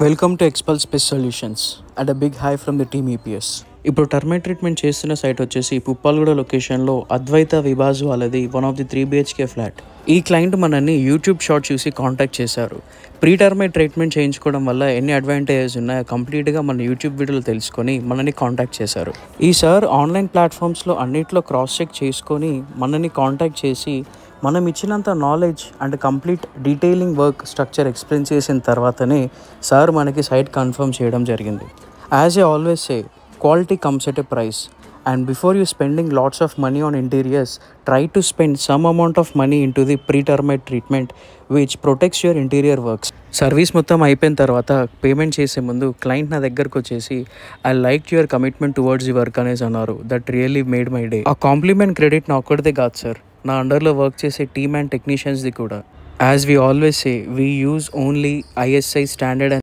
Welcome to expel స్పెస్ solutions at a big hi from the team EPS. ఇప్పుడు termite treatment చేస్తున్న site వచ్చేసి పుప్పాలగూడ లొకేషన్లో అద్వైత విబాజ్ వాళ్ళది 1 of the 3 BHK ఫ్లాట్. ఈ క్లయింట్ మనల్ని యూట్యూబ్ షార్ట్ చూసి కాంటాక్ట్ చేశారు. ప్రీ టర్మైట్ ట్రీట్మెంట్ చేయించుకోవడం వల్ల ఎన్ని అడ్వాంటేజెస్ ఉన్నాయో కంప్లీట్గా మన యూట్యూబ్ వీడియోలు తెలుసుకొని మనల్ని కాంటాక్ట్ చేశారు. ఈ సార్ ఆన్లైన్ ప్లాట్ఫామ్స్లో అన్నిట్లో క్రాస్ చెక్ చేసుకొని మనల్ని కాంటాక్ట్ చేసి మనం ఇచ్చినంత knowledge and complete detailing work structure explain చేసిన తర్వాతనే సార్ మనకి సైట్ కన్ఫర్మ్ చేయడం జరిగింది. As a always say, quality comes at a price, and before you spending lots of money on interiors, try to spend some amount of money into the pre-termite treatment which protects your interior works. Service మొత్తం అయిపోయిన తర్వాత payment చేసే ముందు client నా దగ్గరకు వచ్చేసి I like your commitment towards the work అనేసి అన్నారు. That really made my day. ఆ కాంప్లిమెంట్ క్రెడిట్ నా ఒక్కడిదే కాదు సార్, నా అండర్లో వర్క్ చేసే టీమ్ అండ్ టెక్నీషియన్స్ది కూడా. As we always say, we use only ISI standard